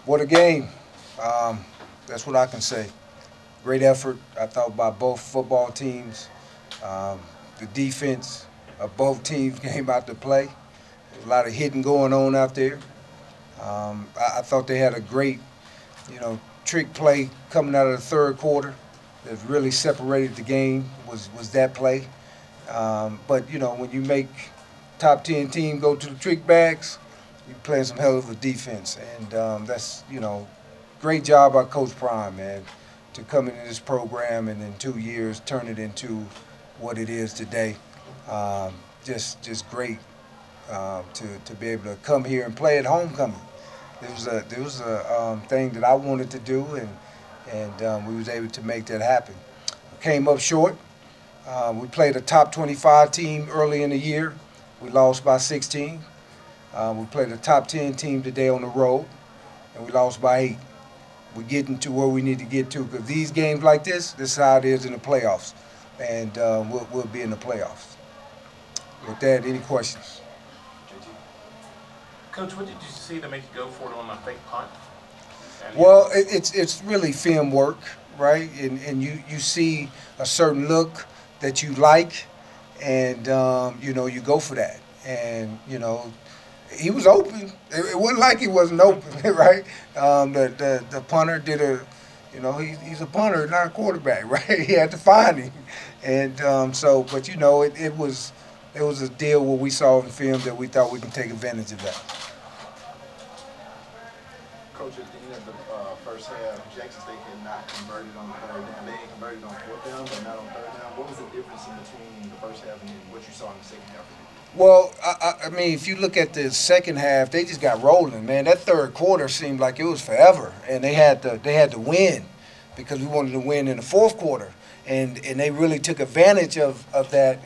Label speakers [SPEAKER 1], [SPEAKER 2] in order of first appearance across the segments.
[SPEAKER 1] What a game. Um, that's what I can say. Great effort, I thought, by both football teams. Um, the defense of both teams came out to play. A lot of hitting going on out there. I thought they had a great, trick play coming out of the third quarter that really separated the game was that play. But, when you make top 10 team go to the trick bags, you're playing some hell of a defense. And that's, great job by Coach Prime, man, to come into this program and in 2 years turn it into what it is today. Just great to be able to come here and play at homecoming. There was a thing that I wanted to do, and we was able to make that happen. Came up short. We played a top 25 team early in the year. We lost by 16. We played a top 10 team today on the road, and we lost by 8. We're getting to where we need to get to, because these games like this is how it is in the playoffs, and we'll be in the playoffs. With that, any questions?
[SPEAKER 2] Coach, what did you see to make you go for it on a fake punt?
[SPEAKER 1] Well, it's really film work, right? And you see a certain look that you like, and you go for that. And he was open. It wasn't like he wasn't open, right? The punter did he's a punter, not a quarterback, right? He had to find him, and but it was a deal where we saw in film that we thought we can take advantage of that.
[SPEAKER 3] Coach, at the end of the first half, Jackson State had not converted on third down. They had converted on fourth down, but not on third down. What was the difference in between the first half and what you saw in the second half?
[SPEAKER 1] Well, I mean, if you look at the second half, they just got rolling, man. That third quarter seemed like it was forever, and they had to win because we wanted to win in the fourth quarter, and they really took advantage of that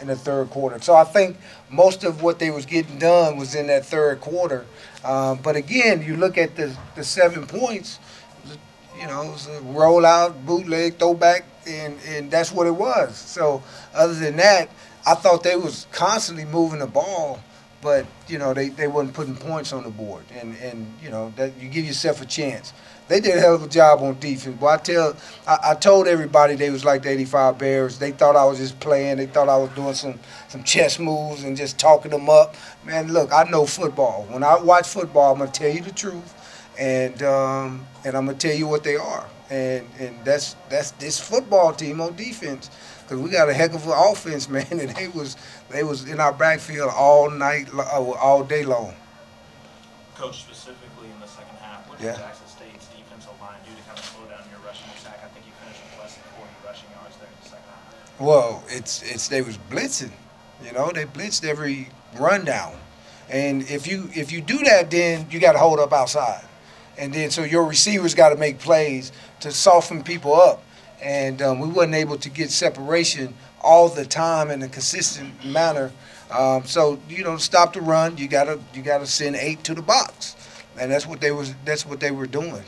[SPEAKER 1] in the third quarter. So I think most of what they was getting done was in that third quarter. But again, you look at the 7 points, it was a rollout, bootleg, throwback, and that's what it was. So other than that, I thought they was constantly moving the ball, but they wasn't putting points on the board, and that you give yourself a chance. They did a hell of a job on defense. But I told everybody they was like the '85 Bears. They thought I was just playing. They thought I was doing some chess moves and just talking them up. Man, look, I know football. When I watch football, I'm gonna tell you the truth, and I'm gonna tell you what they are. And that's this football team on defense. Because we got a heck of an offense, man, and they was in our backfield all night, all day long.
[SPEAKER 2] Coach, specifically in the second half, what did Jackson State's defensive line do to kind of slow down your rushing attack? I think you finished with less than 40 rushing yards there in the second half.
[SPEAKER 1] Well, they was blitzing. They blitzed every rundown, and if you do that, then you got to hold up outside, and then so your receivers got to make plays to soften people up. And we wasn't able to get separation all the time in a consistent manner. So to stop the run, you gotta send 8 to the box, and that's what they were doing.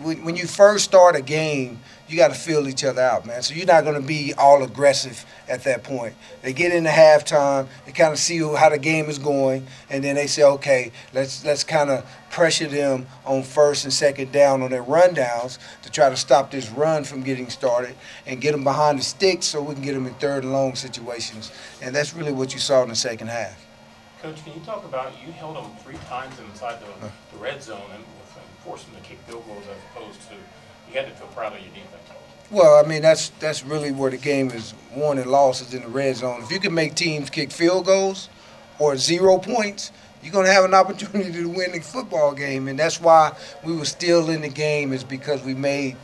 [SPEAKER 1] When you first start a game, you got to feel each other out, man. So you're not going to be all aggressive at that point. They get into halftime, they kind of see how the game is going, and then they say, okay, let's kind of pressure them on first and second down on their rundowns to try to stop this run from getting started and get them behind the sticks so we can get them in third and long situations. And that's really what you saw in the second half.
[SPEAKER 2] Coach, can you talk about, you held them 3 times inside the red zone and forced them to kick field goals as opposed to, you had to feel proud of your defense.
[SPEAKER 1] Well, I mean, that's really where the game is won and lost, is in the red zone. If you can make teams kick field goals or 0 points, you're going to have an opportunity to win the football game. And that's why we were still in the game, is because we made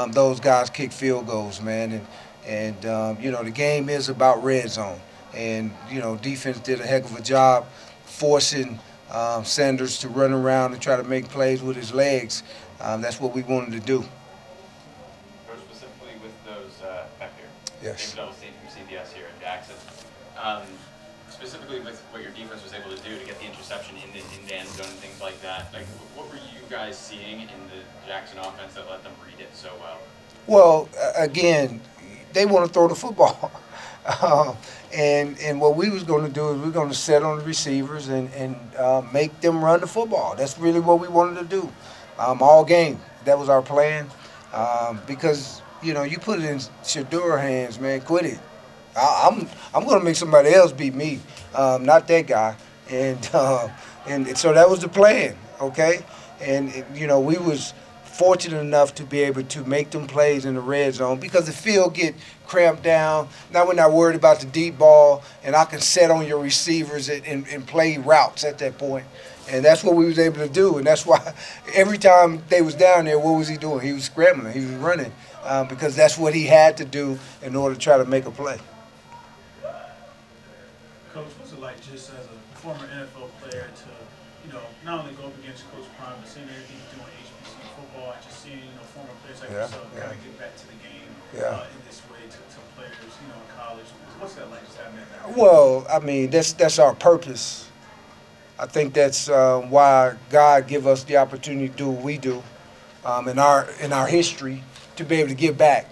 [SPEAKER 1] those guys kick field goals, man. And the game is about red zone. And, defense did a heck of a job forcing Sanders to run around and try to make plays with his legs. That's what we wanted to do.
[SPEAKER 4] Specifically with those back here.
[SPEAKER 1] Yes.
[SPEAKER 4] David Doublestein from CBS here at Jackson. Specifically with what your defense was able to do to get the interception in the end zone and things like that. Like, what were you guys seeing in the Jackson offense that let them read it so well?
[SPEAKER 1] Well, again, they want to throw the football. And what we was going to do is we're going to set on the receivers and make them run the football. That's really what we wanted to do, all game. That was our plan, because you know, you put it in Shedeur hands, man. Quit it. I'm going to make somebody else beat me, not that guy. And so that was the plan, okay? And you know, we was fortunate enough to be able to make them plays in the red zone because the field get cramped down. Now we're not worried about the deep ball, and I can set on your receivers and play routes at that point. And that's what we was able to do, and that's why every time they was down there, what was he doing? He was scrambling, he was running, because that's what he had to do in order to try to make a play.
[SPEAKER 5] Coach, what's it like just as a former NFL player to, you know, not only go up against Coach Prime, but seeing everything he's doing HBC football and just seeing, you know, former players like yourself kind of get back to the game in this way to players, you know, in college. What's that like just having that?
[SPEAKER 1] Well, I mean, that's our purpose. I think that's why God give us the opportunity to do what we do in our history, to be able to give back.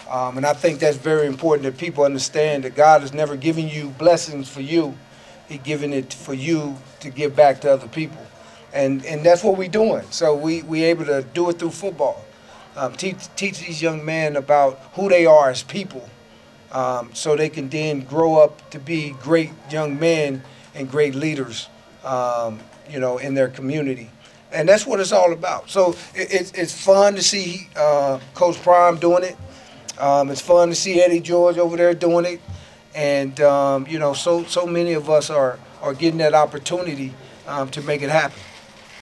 [SPEAKER 1] And I think that's very important that people understand that God has never given you blessings for you. He's given it for you to give back to other people. And that's what we're doing. So we able to do it through football. Teach these young men about who they are as people, so they can then grow up to be great young men and great leaders, you know, in their community. And that's what it's all about. So it's fun to see Coach Prime doing it. It's fun to see Eddie George over there doing it. And, you know, so many of us are getting that opportunity to make it happen.